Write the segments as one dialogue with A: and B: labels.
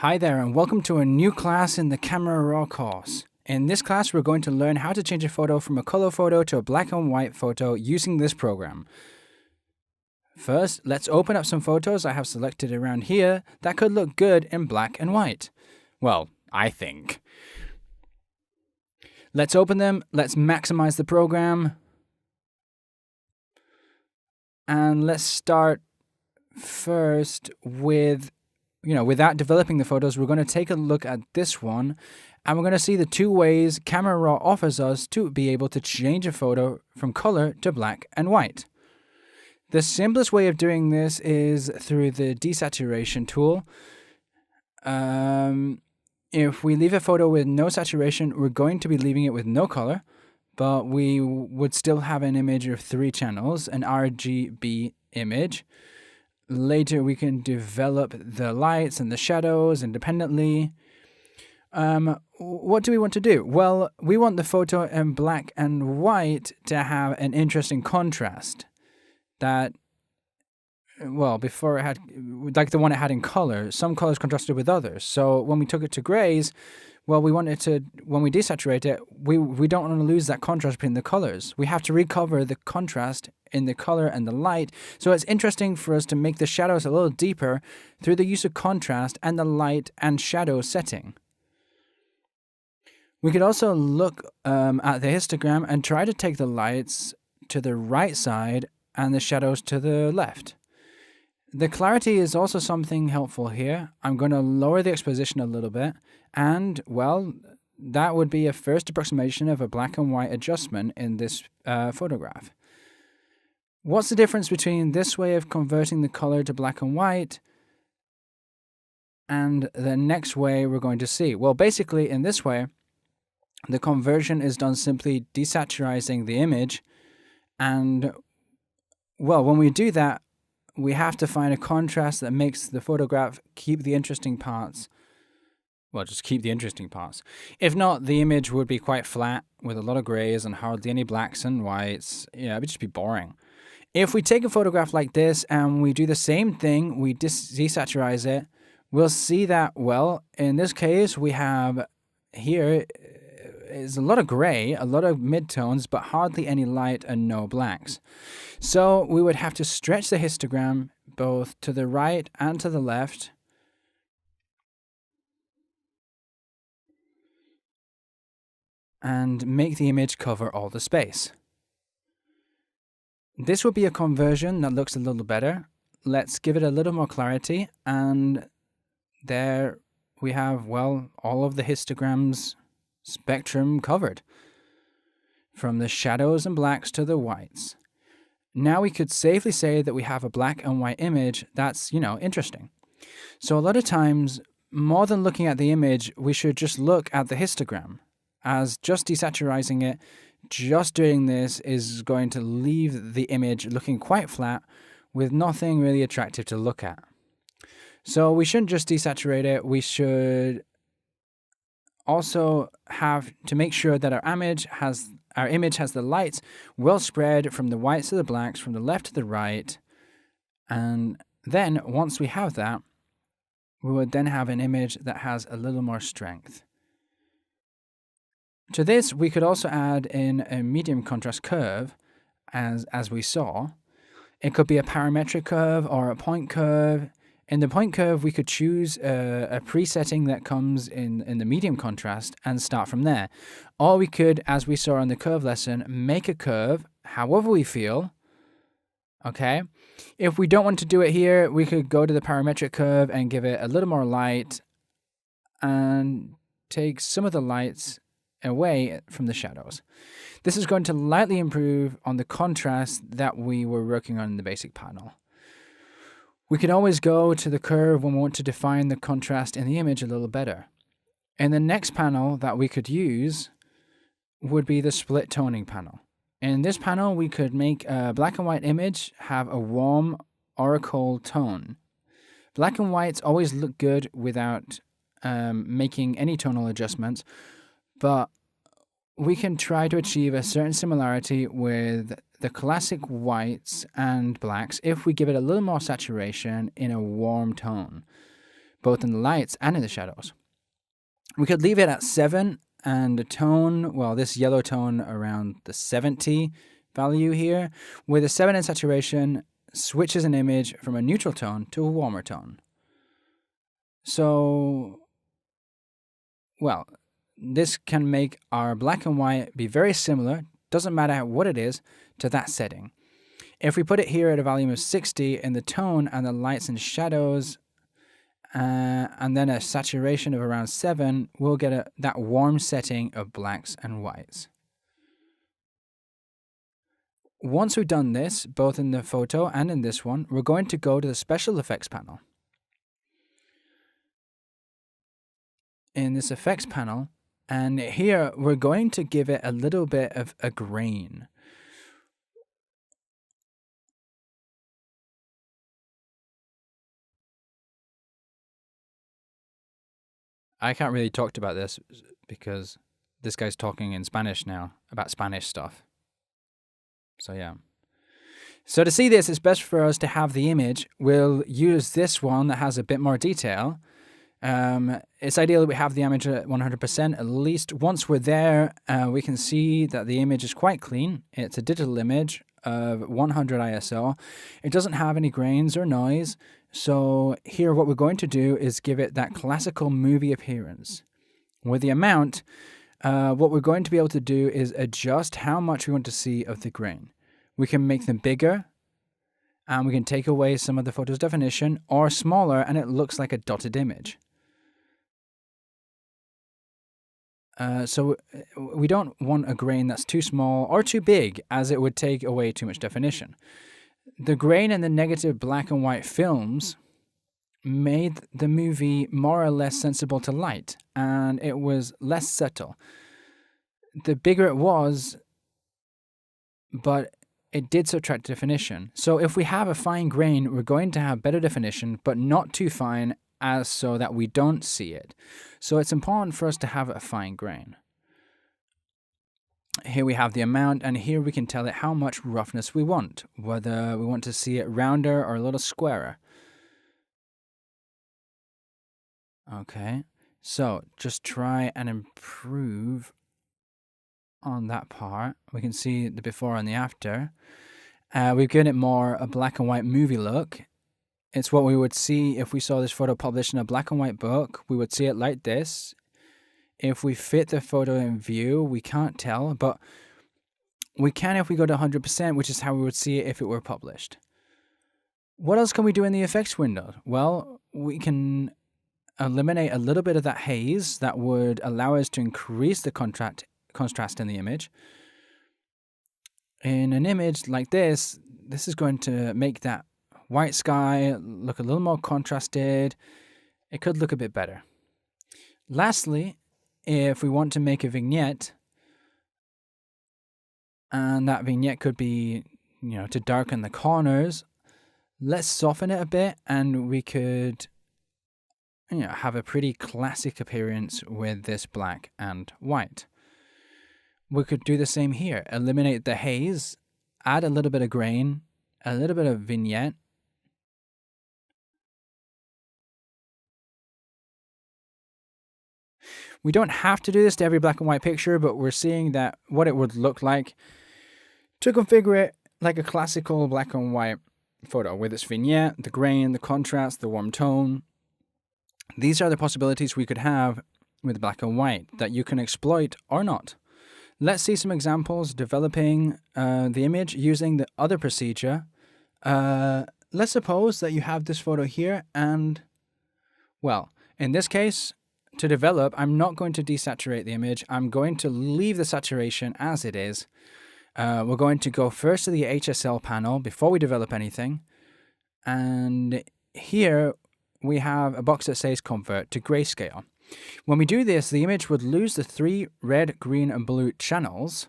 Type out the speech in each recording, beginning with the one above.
A: Hi there and welcome to a new class in the Camera Raw course. In this class we're going to learn how to change a photo from a color photo to a black and white photo using this program. First, let's open up some photos I have selected around here that could look good in black and white. Well, I think. Let's open them, let's maximize the program, and let's start first with without developing the photos, we're going to take a look at this one, and we're going to see the two ways Camera Raw offers us to be able to change a photo from color to black and white. The simplest way of doing this is through the Desaturation tool. If we leave a photo with no saturation, we're going to be leaving it with no color, but we would still have an image of 3 channels, an RGB image. Later, we can develop the lights and the shadows independently. What do we want to do? Well, we want the photo in black and white to have an interesting contrast that, well, before it had, like the one it had in color, some colors contrasted with others. So when we took it to grays, well, we wanted to, when we desaturate it, we don't want to lose that contrast between the colors. We have to recover the contrast in the color and the light. So it's interesting for us to make the shadows a little deeper through the use of contrast and the light and shadow setting. We could also look at the histogram and try to take the lights to the right side and the shadows to the left. The clarity is also something helpful here. I'm going to lower the exposition a little bit, and, well, that would be a first approximation of a black and white adjustment in this photograph. What's the difference between this way of converting the color to black and white and the next way we're going to see? Well, basically, in this way, the conversion is done simply desaturizing the image, and, well, when we do that, we have to find a contrast that makes the photograph keep the interesting parts. Well, just keep the interesting parts. If not, the image would be quite flat with a lot of grays and hardly any blacks and whites. Yeah, it would just be boring. If we take a photograph like this and we do the same thing, we desaturize it, we'll see that, well, in this case, we have here is a lot of gray, a lot of midtones, but hardly any light and no blacks. So we would have to stretch the histogram both to the right and to the left. And make the image cover all the space. This will be a conversion that looks a little better. Let's give it a little more clarity, and there we have, well, all of the histogram's spectrum covered, from the shadows and blacks to the whites. Now we could safely say that we have a black and white image that's, interesting. So a lot of times, more than looking at the image, we should just look at the histogram, as just desaturizing it, just doing this is going to leave the image looking quite flat with nothing really attractive to look at. So we shouldn't just desaturate it, we should also have to make sure that our image has the lights well spread from the whites to the blacks, from the left to the right. And then once we have that, we would then have an image that has a little more strength. To this, we could also add in a medium contrast curve, as we saw. It could be a parametric curve or a point curve. In the point curve, we could choose a presetting that comes in the medium contrast and start from there. Or we could, as we saw in the curve lesson, make a curve however we feel. Okay? If we don't want to do it here, we could go to the parametric curve and give it a little more light and take some of the lights away from the shadows. This is going to lightly improve on the contrast that we were working on in the basic panel. We could always go to the curve when we want to define the contrast in the image a little better. And the next panel that we could use would be the split toning panel. In this panel, we could make a black and white image have a warm or a cold tone. Black and whites always look good without making any tonal adjustments, but we can try to achieve a certain similarity with the classic whites and blacks if we give it a little more saturation in a warm tone. both in the lights and in the shadows. We could leave it at 7 and the tone, well, this yellow tone around the 70 value here, with a 7 in saturation switches an image from a neutral tone to a warmer tone. So, well, this can make our black and white be very similar, doesn't matter what it is, to that setting. If we put it here at a volume of 60 in the tone and the lights and shadows, and then a saturation of around 7, we'll get that warm setting of blacks and whites. Once we've done this, both in the photo and in this one, we're going to go to the Special Effects panel. In this Effects panel, and here we're going to give it a little bit of a grain. I can't really talk about this because this guy's talking in Spanish now about Spanish stuff. So yeah. So to see this, it's best for us to have the image. We'll use this one that has a bit more detail. It's ideal that we have the image at 100%. At least once we're there, we can see that the image is quite clean. It's a digital image of 100 ISO. It doesn't have any grains or noise. So here what we're going to do is give it that classical movie appearance. With the amount, what we're going to be able to do is adjust how much we want to see of the grain. We can make them bigger, and we can take away some of the photo's definition, or smaller, and it looks like a dotted image. So we don't want a grain that's too small or too big, as it would take away too much definition. The grain in the negative black and white films made the movie more or less sensible to light, and it was less subtle. The bigger it was, but it did subtract definition. So if we have a fine grain, we're going to have better definition, but not too fine as so that we don't see it. So it's important for us to have a fine grain. Here we have the amount, and here we can tell it how much roughness we want, whether we want to see it rounder or a little squarer. Okay, so just try and improve on that part. We can see the before and the after. We've given it more a black and white movie look. It's what we would see if we saw this photo published in a black and white book. We would see it like this. If we fit the photo in view, we can't tell, but we can if we go to 100%, which is how we would see it if it were published. What else can we do in the effects window? Well, we can eliminate a little bit of that haze that would allow us to increase the contrast in the image. In an image like this is going to make that white sky look a little more contrasted. It could look a bit better. Lastly, if we want to make a vignette, and that vignette could be, to darken the corners, let's soften it a bit, and we could, have a pretty classic appearance with this black and white. We could do the same here. Eliminate the haze, add a little bit of grain, a little bit of vignette. We don't have to do this to every black and white picture, but we're seeing that what it would look like to configure it like a classical black and white photo with its vignette, the grain, the contrast, the warm tone. These are the possibilities we could have with black and white that you can exploit or not. Let's see some examples developing the image using the other procedure. Let's suppose that you have this photo here and, well, in this case, to develop, I'm not going to desaturate the image. I'm going to leave the saturation as it is. We're going to go first to the HSL panel before we develop anything. And here we have a box that says Convert to Grayscale. When we do this, the image would lose the 3 red, green, and blue channels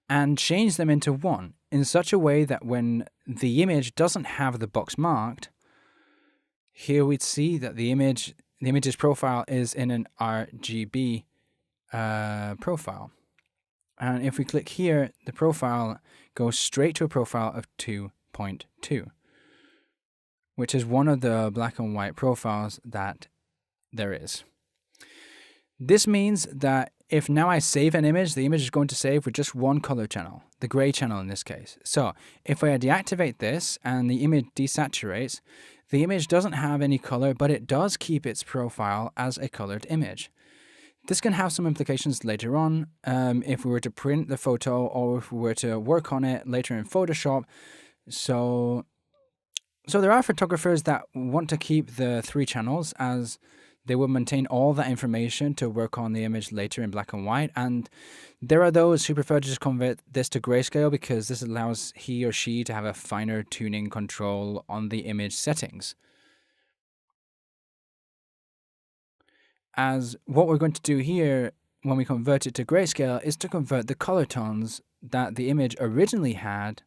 A: and change them into one in such a way that when the image doesn't have the box marked, here we'd see that the image's profile is in an RGB profile. And if we click here, the profile goes straight to a profile of 2.2, which is one of the black and white profiles that there is. This means that if now I save an image, the image is going to save with just one color channel, the gray channel in this case. So if I deactivate this and the image desaturates, the image doesn't have any color, but it does keep its profile as a colored image. This can have some implications later on if we were to print the photo or if we were to work on it later in Photoshop. So there are photographers that want to keep the 3 channels as they will maintain all that information to work on the image later in black and white. And there are those who prefer to just convert this to grayscale because this allows he or she to have a finer tuning control on the image settings. As what we're going to do here when we convert it to grayscale is to convert the color tones that the image originally had,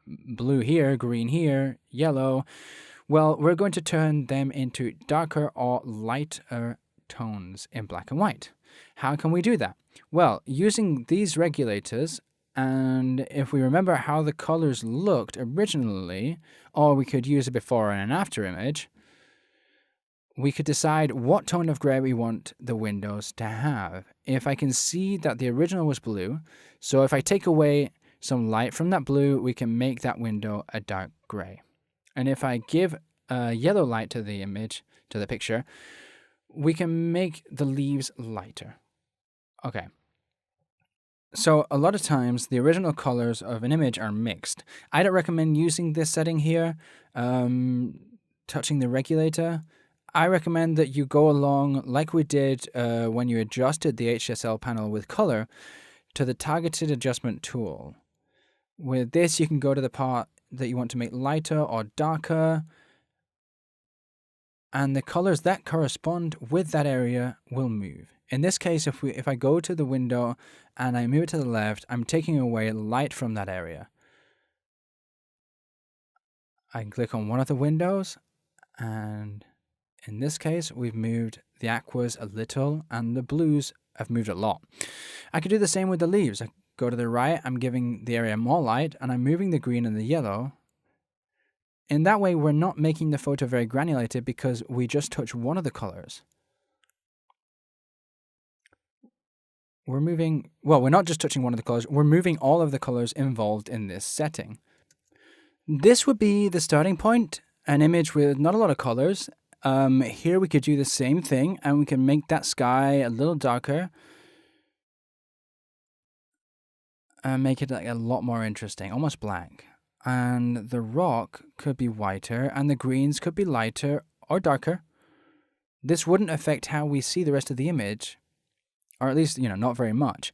A: blue here, green here, yellow. Well, we're going to turn them into darker or lighter tones in black and white. How can we do that? Well, using these regulators, and if we remember how the colors looked originally, or we could use a before and an after image, we could decide what tone of gray we want the windows to have. If I can see that the original was blue, so if I take away some light from that blue, we can make that window a dark gray. And if I give a yellow light to the image, to the picture, we can make the leaves lighter. Okay. So a lot of times the original colors of an image are mixed. I don't recommend using this setting here, touching the regulator. I recommend that you go along like we did when you adjusted the HSL panel with color to the targeted adjustment tool. With this, you can go to the part that you want to make lighter or darker, and the colors that correspond with that area will move. In this case, if I go to the window and I move it to the left, I'm taking away light from that area. I can click on one of the windows, and in this case, we've moved the aquas a little, and the blues have moved a lot. I could do the same with the leaves. I go to the right, I'm giving the area more light, and I'm moving the green and the yellow. In that way, we're not making the photo very granulated because we just touch one of the colors. We're not just touching one of the colors, we're moving all of the colors involved in this setting. This would be the starting point, an image with not a lot of colors. Here we could do the same thing, and we can make that sky a little darker and make it like a lot more interesting, almost black. And the rock could be whiter, and the greens could be lighter or darker. This wouldn't affect how we see the rest of the image, or at least, not very much.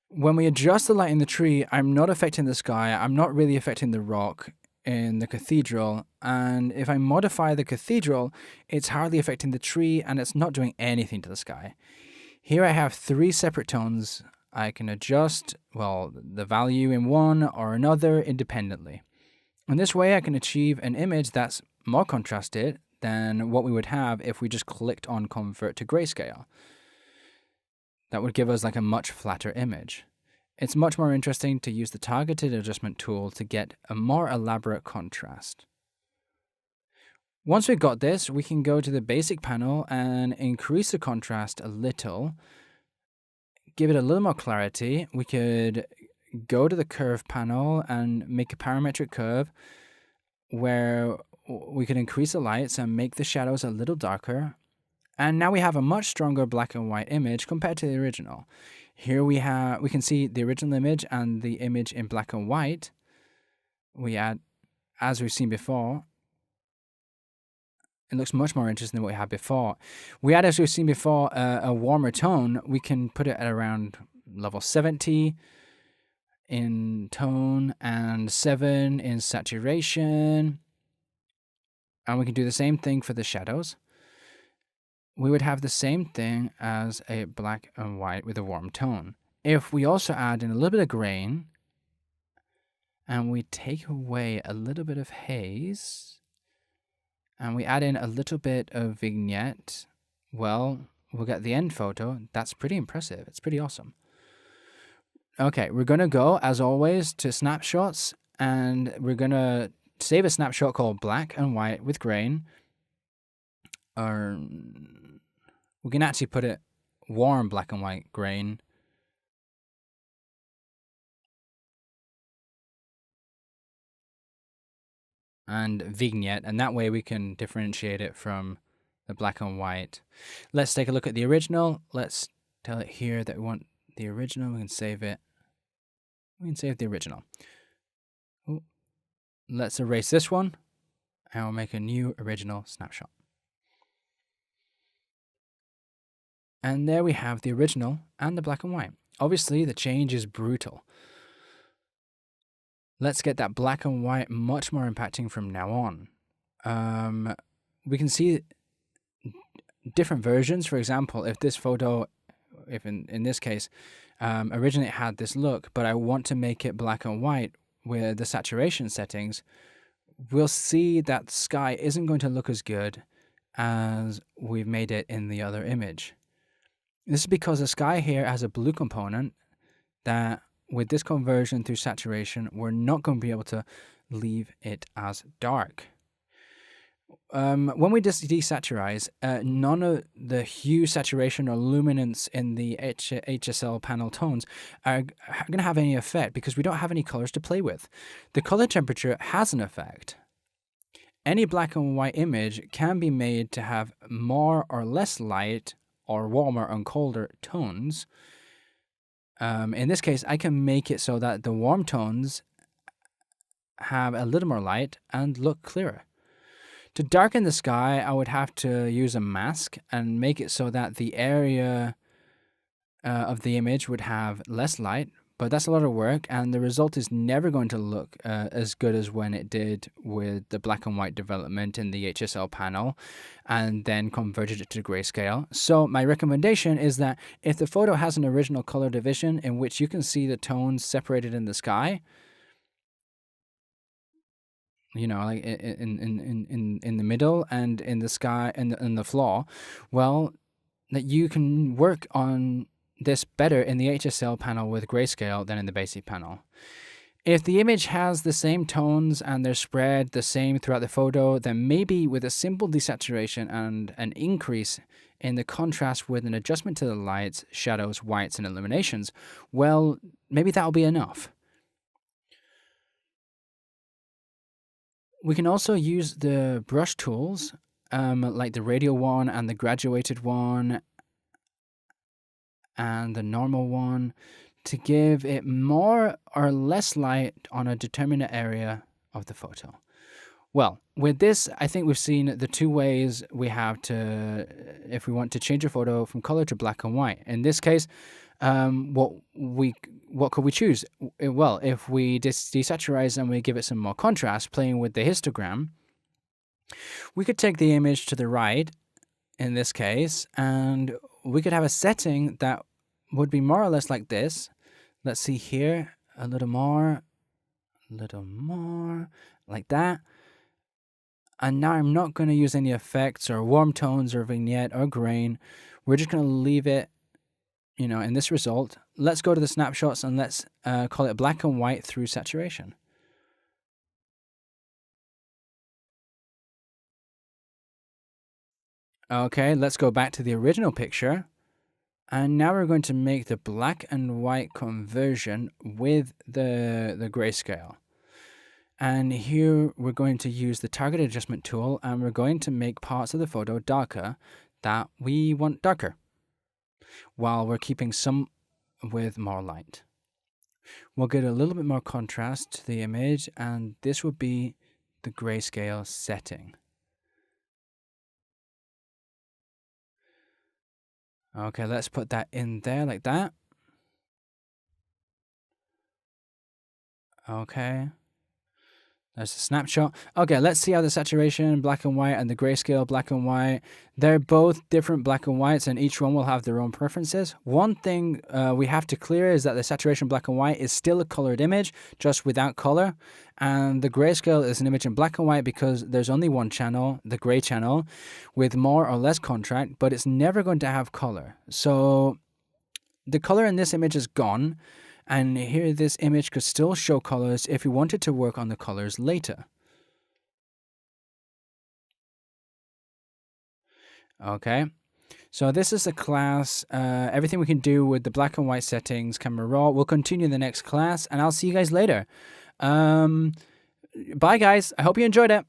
A: When we adjust the light in the tree, I'm not affecting the sky, I'm not really affecting the rock in the cathedral, and if I modify the cathedral, it's hardly affecting the tree, and it's not doing anything to the sky. Here I have 3 separate tones. I can adjust, the value in one or another independently. In this way, I can achieve an image that's more contrasted than what we would have if we just clicked on Convert to Grayscale. That would give us like a much flatter image. It's much more interesting to use the targeted adjustment tool to get a more elaborate contrast. Once we've got this, we can go to the basic panel and increase the contrast a little, give it a little more clarity. We could go to the curve panel and make a parametric curve where we can increase the lights and make the shadows a little darker. And now we have a much stronger black and white image compared to the original. Here we can see the original image and the image in black and white. We add, as we've seen before, it looks much more interesting than what we had before. We had, as we've seen before, a warmer tone. We can put it at around level 70 in tone and 7 in saturation. And we can do the same thing for the shadows. We would have the same thing as a black and white with a warm tone. If we also add in a little bit of grain, and we take away a little bit of haze, and we add in a little bit of vignette, we'll get the end photo. That's pretty impressive. It's pretty awesome. Okay, we're going to go, as always, to snapshots, and we're going to save a snapshot called black and white with grain. We can actually put it warm black and white grain. And Vignette, and that way we can differentiate it from the black and white. Let's take a look at the original. Let's tell it here that we want the original. We can save it. We can save the original. Ooh. Let's erase this one, and we'll make a new original snapshot. And there we have the original and the black and white. Obviously, the change is brutal. Let's get that black and white much more impacting from now on. We can see different versions. For example, if this photo, if in this case, originally it had this look, but I want to make it black and white with the saturation settings, we'll see that sky isn't going to look as good as we've made it in the other image. This is because the sky here has a blue component that with this conversion through saturation, we're not going to be able to leave it as dark. When we desaturize, none of the hue, saturation, or luminance in the HSL panel tones are going to have any effect because we don't have any colors to play with. The color temperature has an effect. Any black and white image can be made to have more or less light or warmer and colder tones. In this case, I can make it so that the warm tones have a little more light and look clearer. To darken the sky, I would have to use a mask and make it so that the area of the image would have less light, but that's a lot of work, and the result is never going to look as good as when it did with the black and white development in the HSL panel and then converted it to grayscale. So my recommendation is that if the photo has an original color division in which you can see the tones separated in the sky, you know, like in the middle and in the sky and in the floor, well, that you can work on this better in the HSL panel with grayscale than in the basic panel. If the image has the same tones and they're spread the same throughout the photo, then maybe with a simple desaturation and an increase in the contrast with an adjustment to the lights, shadows, whites, and illuminations, well, maybe that'll be enough. We can also use the brush tools, like the radial one and the graduated one and the normal one, to give it more or less light on a determined area of the photo. Well, with this, I think we've seen the two ways we have to, if we want to change a photo from color to black and white. In this case, what could we choose? Well, if we desaturize and we give it some more contrast, playing with the histogram, we could take the image to the right, in this case, and we could have a setting that would be more or less like this. Let's see here, a little more, like that. And now I'm not going to use any effects or warm tones or vignette or grain. We're just going to leave it, you know, in this result. Let's go to the snapshots and let's call it black and white through saturation. Okay, let's go back to the original picture. And now we're going to make the black and white conversion with the grayscale. And here we're going to use the target adjustment tool, and we're going to make parts of the photo darker that we want darker, while we're keeping some with more light. We'll get a little bit more contrast to the image, and this will be the grayscale setting. Okay, let's put that in there like that. Okay. There's a snapshot. Okay, let's see how the saturation black and white and the grayscale black and white, they're both different black and whites, and each one will have their own preferences. One thing we have to clear is that the saturation black and white is still a colored image, just without color. And the grayscale is an image in black and white because there's only one channel, the gray channel, with more or less contrast, but it's never going to have color. So the color in this image is gone. And here this image could still show colors if we wanted to work on the colors later. Okay, So this is the class. Everything we can do with the black and white settings, camera raw. We'll continue in the next class, and I'll see you guys later. Bye, guys. I hope you enjoyed it.